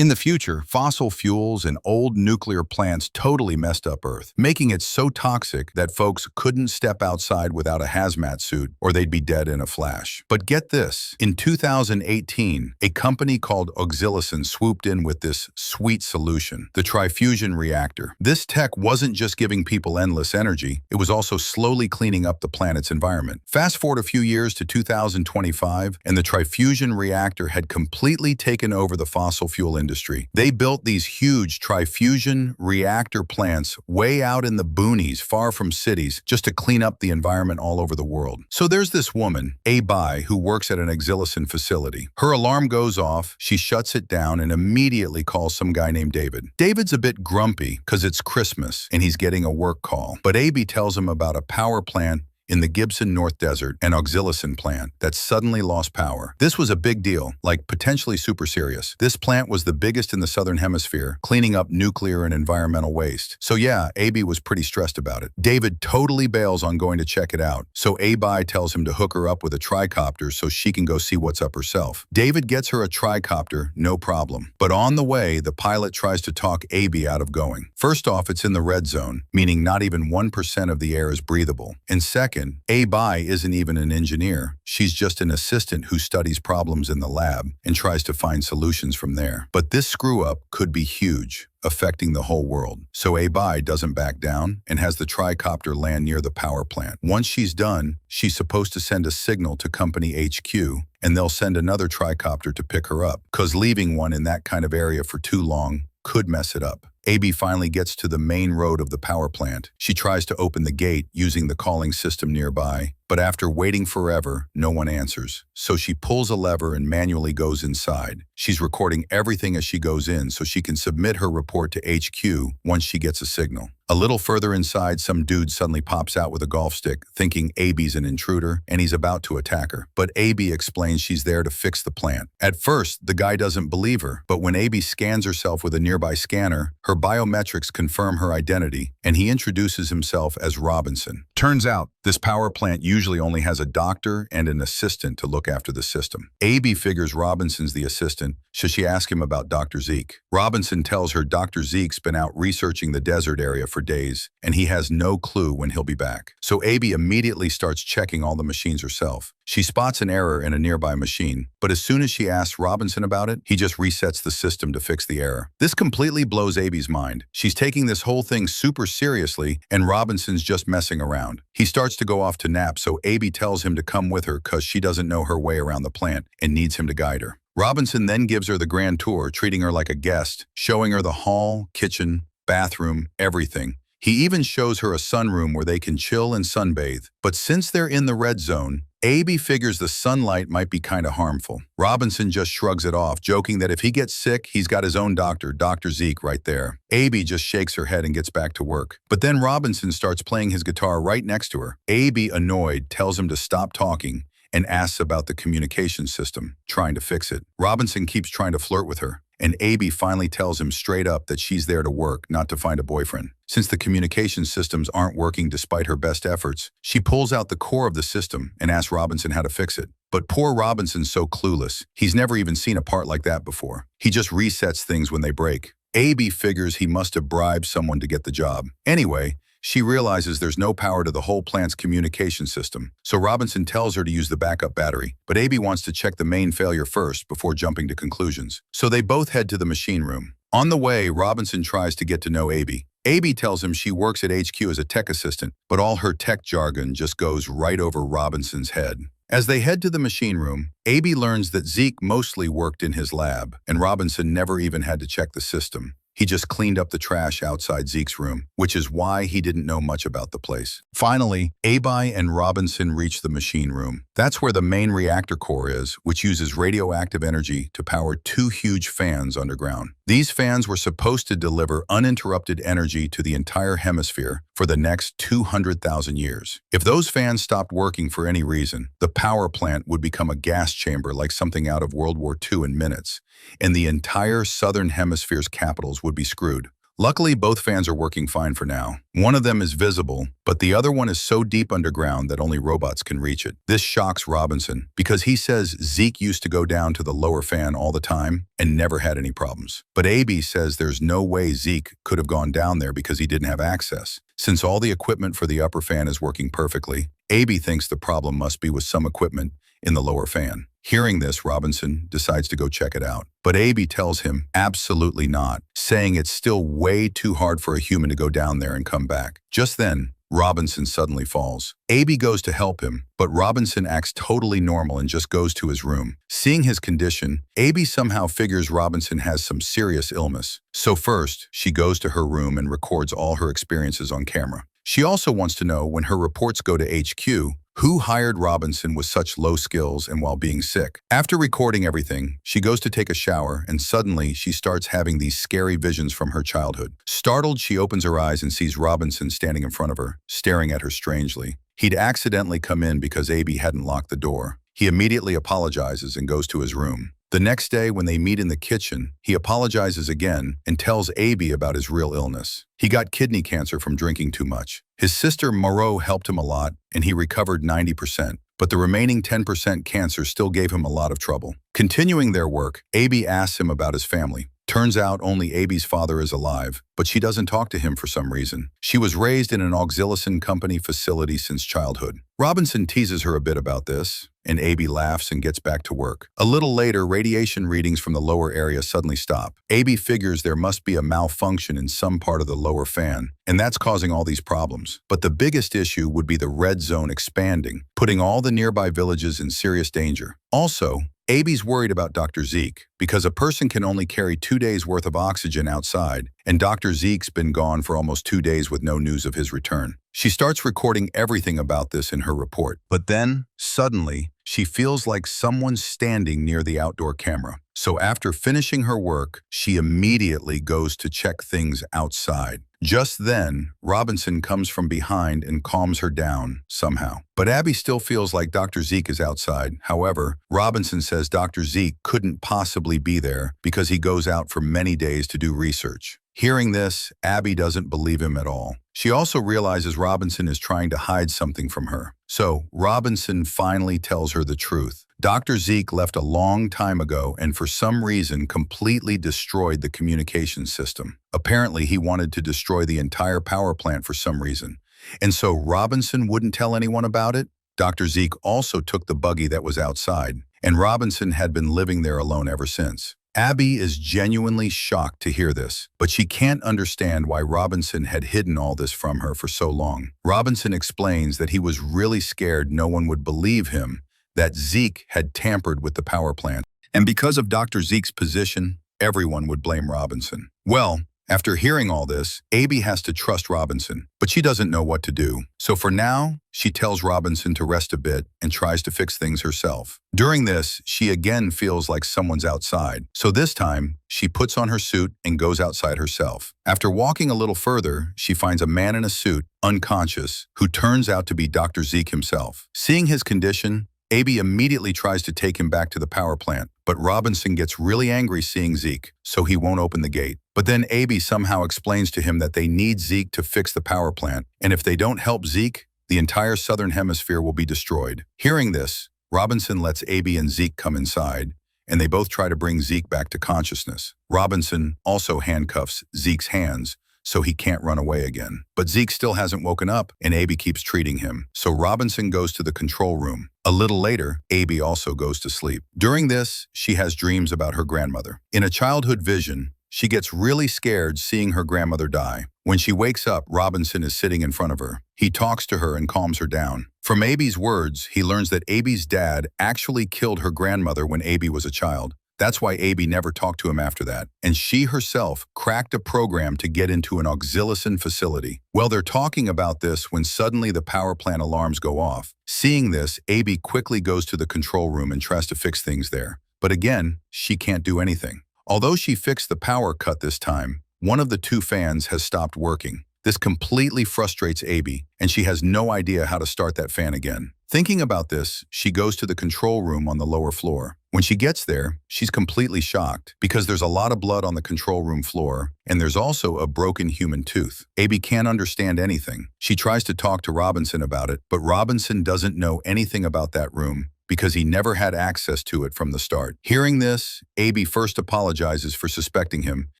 In the future, fossil fuels and old nuclear plants totally messed up Earth, making it so toxic that folks couldn't step outside without a hazmat suit or they'd be dead in a flash. But get this, in 2018, a company called Auxilison swooped in with this sweet solution, the Trifusion Reactor. This tech wasn't just giving people endless energy, it was also slowly cleaning up the planet's environment. Fast forward a few years to 2025, and the Trifusion Reactor had completely taken over the fossil fuel industry. They built these huge Trifusion Reactor plants way out in the boonies, far from cities, just to clean up the environment all over the world. So there's this woman, Habel, who works at an Auxilison facility. Her alarm goes off, she shuts it down, and immediately calls some guy named David. David's a bit grumpy because it's Christmas and he's getting a work call, but Habel tells him about a power plant in the Gibson North Desert, an Auxilison plant that suddenly lost power. This was a big deal, like potentially super serious. This plant was the biggest in the Southern Hemisphere, cleaning up nuclear and environmental waste. So yeah, Habel was pretty stressed about it. David totally bails on going to check it out, so Habel tells him to hook her up with a tricopter so she can go see what's up herself. David gets her a tricopter, no problem. But on the way, the pilot tries to talk Habel out of going. First off, it's in the red zone, meaning not even 1% of the air is breathable. And second, Habel isn't even an engineer. She's just an assistant who studies problems in the lab and tries to find solutions from there. But this screw-up could be huge, affecting the whole world. So Habel doesn't back down and has the tricopter land near the power plant. Once she's done, she's supposed to send a signal to company HQ, and they'll send another tricopter to pick her up, because leaving one in that kind of area for too long could mess it up. Habel finally gets to the main road of the power plant. She tries to open the gate using the calling system nearby, but after waiting forever, no one answers. So she pulls a lever and manually goes inside. She's recording everything as she goes in so she can submit her report to HQ once she gets a signal. A little further inside, some dude suddenly pops out with a golf stick, thinking Habel's an intruder, and he's about to attack her. But Habel explains she's there to fix the plant. At first, the guy doesn't believe her, but when Habel scans herself with a nearby scanner, her biometrics confirm her identity, and he introduces himself as Robinson. Turns out, this power plant usually only has a doctor and an assistant to look after the system. Habel figures Robinson's the assistant, so she asks him about Dr. Zeke. Robinson tells her Dr. Zeke's been out researching the desert area for days, and he has no clue when he'll be back. So Habel immediately starts checking all the machines herself. She spots an error in a nearby machine, but as soon as she asks Robinson about it, he just resets the system to fix the error. This completely blows Habel's mind. She's taking this whole thing super seriously, and Robinson's just messing around. He starts to go off to nap, so Habel tells him to come with her because she doesn't know her way around the plant and needs him to guide her. Robinson then gives her the grand tour, treating her like a guest, showing her the hall, kitchen, bathroom, everything. He even shows her a sunroom where they can chill and sunbathe. But since they're in the red zone, Habel figures the sunlight might be kind of harmful. Robinson just shrugs it off, joking that if he gets sick, he's got his own doctor, Dr. Zeke, right there. Habel just shakes her head and gets back to work. But then Robinson starts playing his guitar right next to her. Habel, annoyed, tells him to stop talking and asks about the communication system, trying to fix it. Robinson keeps trying to flirt with her, and Habel finally tells him straight up that she's there to work, not to find a boyfriend. Since the communication systems aren't working despite her best efforts, she pulls out the core of the system and asks Robinson how to fix it. But poor Robinson's so clueless. He's never even seen a part like that before. He just resets things when they break. Habel figures he must have bribed someone to get the job. Anyway, she realizes there's no power to the whole plant's communication system, so Robinson tells her to use the backup battery. But Habel wants to check the main failure first before jumping to conclusions. So they both head to the machine room. On the way, Robinson tries to get to know Habel. Habel tells him she works at HQ as a tech assistant, but all her tech jargon just goes right over Robinson's head. As they head to the machine room, Habel learns that Zeke mostly worked in his lab, and Robinson never even had to check the system. He just cleaned up the trash outside Zeke's room, which is why he didn't know much about the place. Finally, Habel and Robinson reach the machine room. That's where the main reactor core is, which uses radioactive energy to power 2 huge fans underground. These fans were supposed to deliver uninterrupted energy to the entire hemisphere for the next 200,000 years. If those fans stopped working for any reason, the power plant would become a gas chamber like something out of World War II in minutes, and the entire Southern Hemisphere's capitals would be screwed. Luckily, both fans are working fine for now. One of them is visible, but the other one is so deep underground that only robots can reach it. This shocks Robinson because he says Zeke used to go down to the lower fan all the time and never had any problems. But AB says there's no way Zeke could have gone down there because he didn't have access. Since all the equipment for the upper fan is working perfectly, AB thinks the problem must be with some equipment in the lower fan. Hearing this, Robinson decides to go check it out. But AB tells him absolutely not, saying it's still way too hard for a human to go down there and come back. Just then, Robinson suddenly falls. AB goes to help him, but Robinson acts totally normal and just goes to his room. Seeing his condition, AB somehow figures Robinson has some serious illness. So first, she goes to her room and records all her experiences on camera. She also wants to know, when her reports go to HQ, who hired Robinson with such low skills and while being sick. After recording everything, she goes to take a shower and suddenly she starts having these scary visions from her childhood. Startled, she opens her eyes and sees Robinson standing in front of her, staring at her strangely. He'd accidentally come in because AB hadn't locked the door. He immediately apologizes and goes to his room. The next day, when they meet in the kitchen, he apologizes again and tells AB about his real illness. He got kidney cancer from drinking too much. His sister Merrill helped him a lot, and he recovered 90%, but the remaining 10% cancer still gave him a lot of trouble. Continuing their work, AB asks him about his family. Turns out only AB's father is alive, but she doesn't talk to him for some reason. She was raised in an Auxilison Company facility since childhood. Robinson teases her a bit about this, and AB laughs and gets back to work. A little later, radiation readings from the lower area suddenly stop. AB figures there must be a malfunction in some part of the lower fan, and that's causing all these problems. But the biggest issue would be the red zone expanding, putting all the nearby villages in serious danger. Also, AB's worried about Dr. Zeke because a person can only carry 2 days' worth of oxygen outside, and Dr. Zeke's been gone for almost 2 days with no news of his return. She starts recording everything about this in her report. But then, suddenly, she feels like someone's standing near the outdoor camera. So after finishing her work, she immediately goes to check things outside. Just then, Robinson comes from behind and calms her down somehow. But Abby still feels like Dr. Zeke is outside. However, Robinson says Dr. Zeke couldn't possibly be there because he goes out for many days to do research. Hearing this, Abby doesn't believe him at all. She also realizes Robinson is trying to hide something from her. So, Robinson finally tells her the truth. Dr. Zeke left a long time ago and for some reason completely destroyed the communication system. Apparently, he wanted to destroy the entire power plant for some reason. And so Robinson wouldn't tell anyone about it? Dr. Zeke also took the buggy that was outside, and Robinson had been living there alone ever since. Abby is genuinely shocked to hear this, but she can't understand why Robinson had hidden all this from her for so long. Robinson explains that he was really scared no one would believe him, that Zeke had tampered with the power plant. And because of Dr. Zeke's position, everyone would blame Robinson. Well, after hearing all this, Abby has to trust Robinson, but she doesn't know what to do. So for now, she tells Robinson to rest a bit and tries to fix things herself. During this, she again feels like someone's outside. So this time, she puts on her suit and goes outside herself. After walking a little further, she finds a man in a suit, unconscious, who turns out to be Dr. Zeke himself. Seeing his condition, Abby immediately tries to take him back to the power plant, but Robinson gets really angry seeing Zeke, so he won't open the gate. But then Abby somehow explains to him that they need Zeke to fix the power plant, and if they don't help Zeke, the entire Southern Hemisphere will be destroyed. Hearing this, Robinson lets Abby and Zeke come inside, and they both try to bring Zeke back to consciousness. Robinson also handcuffs Zeke's hands, so he can't run away again. But Zeke still hasn't woken up, and Abby keeps treating him. So Robinson goes to the control room. A little later, Abby also goes to sleep. During this, she has dreams about her grandmother. In a childhood vision, she gets really scared seeing her grandmother die. When she wakes up, Robinson is sitting in front of her. He talks to her and calms her down. From Abby's words, he learns that Abby's dad actually killed her grandmother when Abby was a child. That's why Abby never talked to him after that. And she herself cracked a program to get into an Auxilison facility. Well, they're talking about this when suddenly the power plant alarms go off. Seeing this, Abby quickly goes to the control room and tries to fix things there. But again, she can't do anything. Although she fixed the power cut this time, one of the 2 fans has stopped working. This completely frustrates Abby, and she has no idea how to start that fan again. Thinking about this, she goes to the control room on the lower floor. When she gets there, she's completely shocked because there's a lot of blood on the control room floor, and there's also a broken human tooth. Abby can't understand anything. She tries to talk to Robinson about it, but Robinson doesn't know anything about that room because he never had access to it from the start. Hearing this, Abby first apologizes for suspecting him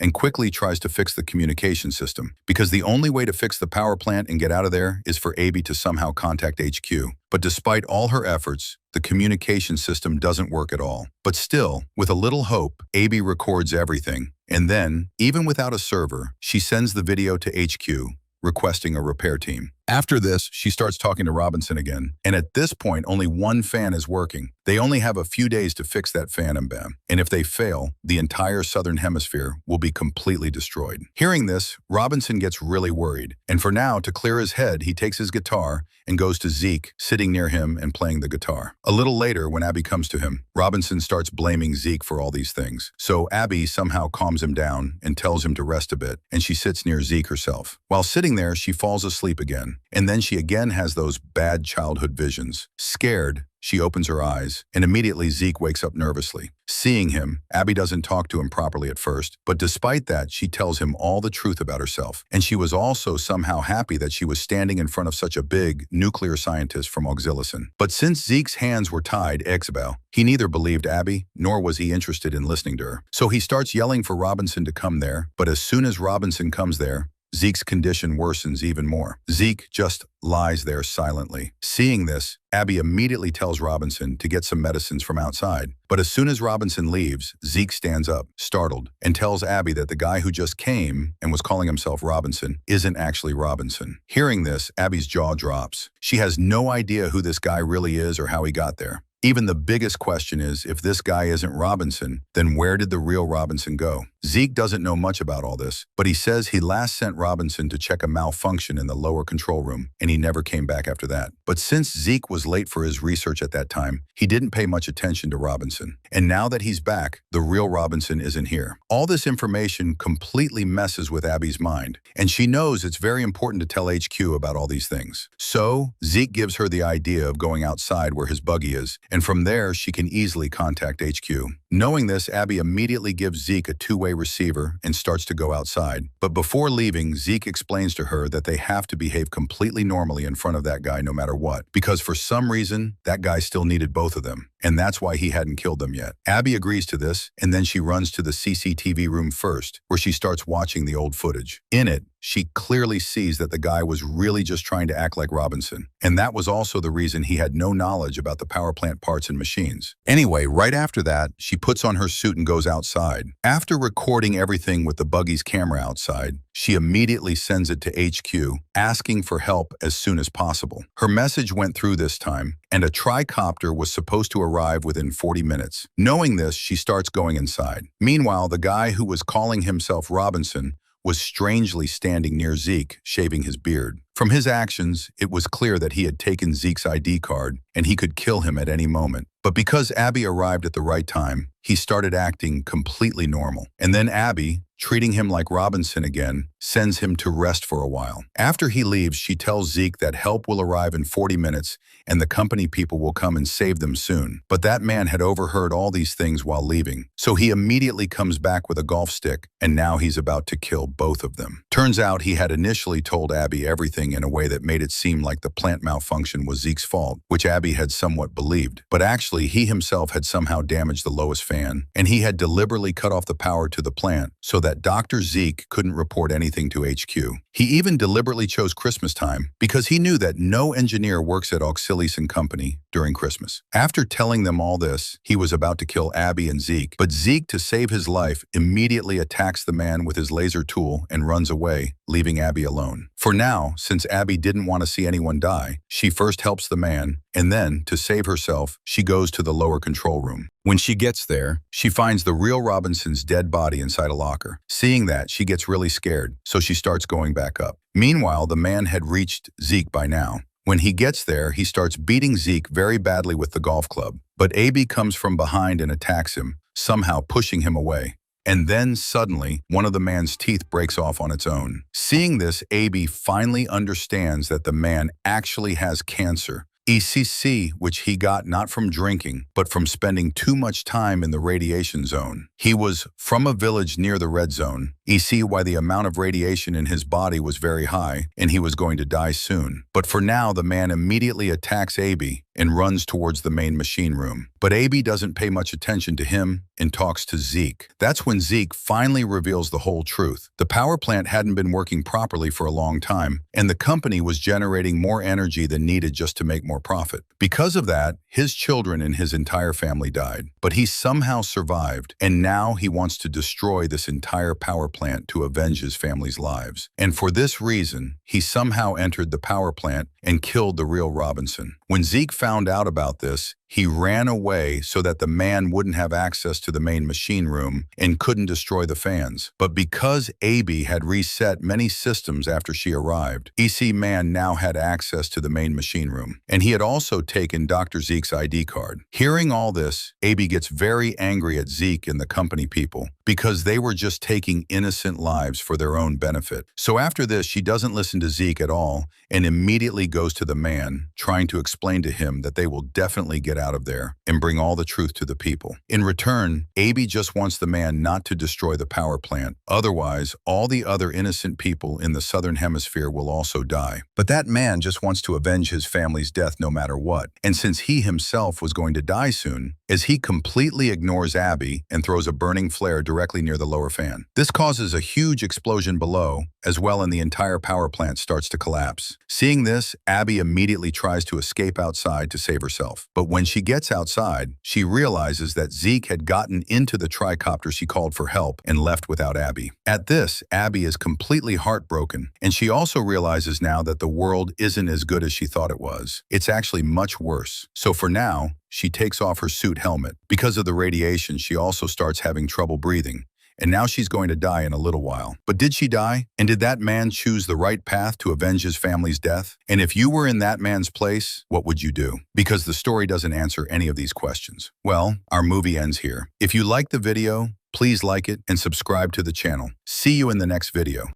and quickly tries to fix the communication system, because the only way to fix the power plant and get out of there is for Abby to somehow contact HQ. But despite all her efforts, the communication system doesn't work at all. But still, with a little hope, Abby records everything, and then, even without a server, she sends the video to HQ, requesting a repair team. After this, she starts talking to Robinson again, and at this point, only one fan is working. They only have a few days to fix that fan, and if they fail, the entire Southern Hemisphere will be completely destroyed. Hearing this, Robinson gets really worried, and for now, to clear his head, he takes his guitar and goes to Zeke, sitting near him and playing the guitar. A little later, when Abby comes to him, Robinson starts blaming Zeke for all these things. So Abby somehow calms him down and tells him to rest a bit, and she sits near Zeke herself. While sitting there, she falls asleep again. And then she again has those bad childhood visions. Scared, she opens her eyes, and immediately Zeke wakes up nervously. Seeing him, Abby doesn't talk to him properly at first, but despite that, she tells him all the truth about herself. And she was also somehow happy that she was standing in front of such a big nuclear scientist from Auxilison. But since Zeke's hands were tied, Habel, he neither believed Abby, nor was he interested in listening to her. So he starts yelling for Robinson to come there, but as soon as Robinson comes there, Zeke's condition worsens even more. Zeke just lies there silently. Seeing this, Abby immediately tells Robinson to get some medicines from outside. But as soon as Robinson leaves, Zeke stands up, startled, and tells Abby that the guy who just came and was calling himself Robinson isn't actually Robinson. Hearing this, Abby's jaw drops. She has no idea who this guy really is or how he got there. Even the biggest question is, if this guy isn't Robinson, then where did the real Robinson go? Zeke doesn't know much about all this, but he says he last sent Robinson to check a malfunction in the lower control room, and he never came back after that. But since Zeke was late for his research at that time, he didn't pay much attention to Robinson. And now that he's back, the real Robinson isn't here. All this information completely messes with Abby's mind, and she knows it's very important to tell HQ about all these things. So, Zeke gives her the idea of going outside where his buggy is, and from there, she can easily contact HQ. Knowing this, Abby immediately gives Zeke a two-way receiver and starts to go outside. But before leaving, Zeke explains to her that they have to behave completely normally in front of that guy no matter what, because for some reason, that guy still needed both of them, and that's why he hadn't killed them yet. Abby agrees to this, and then she runs to the CCTV room first, where she starts watching the old footage. In it, she clearly sees that the guy was really just trying to act like Robinson, and that was also the reason he had no knowledge about the power plant parts and machines. Anyway, right after that, she puts on her suit and goes outside. After recording everything with the buggy's camera outside, she immediately sends it to HQ, asking for help as soon as possible. Her message went through this time, and a tricopter was supposed to arrive within 40 minutes. Knowing this, she starts going inside. Meanwhile, the guy who was calling himself Robinson was strangely standing near Zeke, shaving his beard. From his actions, it was clear that he had taken Zeke's ID card, and he could kill him at any moment. But because Abby arrived at the right time, he started acting completely normal. And then Abby, treating him like Robinson again, sends him to rest for a while. After he leaves, she tells Zeke that help will arrive in 40 minutes and the company people will come and save them soon. But that man had overheard all these things while leaving, so he immediately comes back with a golf stick, and now he's about to kill both of them. Turns out he had initially told Abby everything in a way that made it seem like the plant malfunction was Zeke's fault, which Abby had somewhat believed. But actually, he himself had somehow damaged the lowest fan, and he had deliberately cut off the power to the plant so that Dr. Zeke couldn't report anything to HQ. He even deliberately chose Christmas time because he knew that no engineer works at Auxilison Company during Christmas. After telling them all this, he was about to kill Abby and Zeke, but Zeke, to save his life, immediately attacks the man with his laser tool and runs away, leaving Abby alone. For now, since Abby didn't want to see anyone die, she first helps the man, and then, to save herself, she goes to the lower control room. When she gets there, she finds the real Robinson's dead body inside a locker. Seeing that, she gets really scared, so she starts going back up. Meanwhile, the man had reached Zeke by now. When he gets there, he starts beating Zeke very badly with the golf club. But Abby comes from behind and attacks him, somehow pushing him away. And then, suddenly, one of the man's teeth breaks off on its own. Seeing this, Abby finally understands that the man actually has cancer, ECC, which he got not from drinking, but from spending too much time in the radiation zone. He was from a village near the red zone. EC why the amount of radiation in his body was very high, and he was going to die soon. But for now, the man immediately attacks AB and runs towards the main machine room. But AB doesn't pay much attention to him and talks to Zeke. That's when Zeke finally reveals the whole truth. The power plant hadn't been working properly for a long time, and the company was generating more energy than needed just to make more profit. Because of that, his children and his entire family died. But he somehow survived, and now he wants to destroy this entire power plant to avenge his family's lives. And for this reason, he somehow entered the power plant and killed the real Robinson. When Zeke found out about this, he ran away so that the man wouldn't have access to the main machine room and couldn't destroy the fans. But because AB had reset many systems after she arrived, EC Man now had access to the main machine room. And he had also taken Dr. Zeke's ID card. Hearing all this, AB gets very angry at Zeke and the company people because they were just taking innocent lives for their own benefit. So after this, she doesn't listen to Zeke at all and immediately goes to the man, trying to explain to him that they will definitely get out of there and bring all the truth to the people. In return, AB just wants the man not to destroy the power plant. Otherwise, all the other innocent people in the Southern Hemisphere will also die. But that man just wants to avenge his family's death no matter what. And since he himself was going to die soon, as he completely ignores Abby and throws a burning flare directly near the lower fan. This causes a huge explosion below, as well, and the entire power plant starts to collapse. Seeing this, Abby immediately tries to escape outside to save herself. But when she gets outside, she realizes that Zeke had gotten into the tricopter she called for help and left without Abby. At this, Abby is completely heartbroken, and she also realizes now that the world isn't as good as she thought it was. It's actually much worse. So for now, she takes off her suit helmet. Because of the radiation, she also starts having trouble breathing. And now she's going to die in a little while. But did she die? And did that man choose the right path to avenge his family's death? And if you were in that man's place, what would you do? Because the story doesn't answer any of these questions. Well, our movie ends here. If you liked the video, please like it and subscribe to the channel. See you in the next video.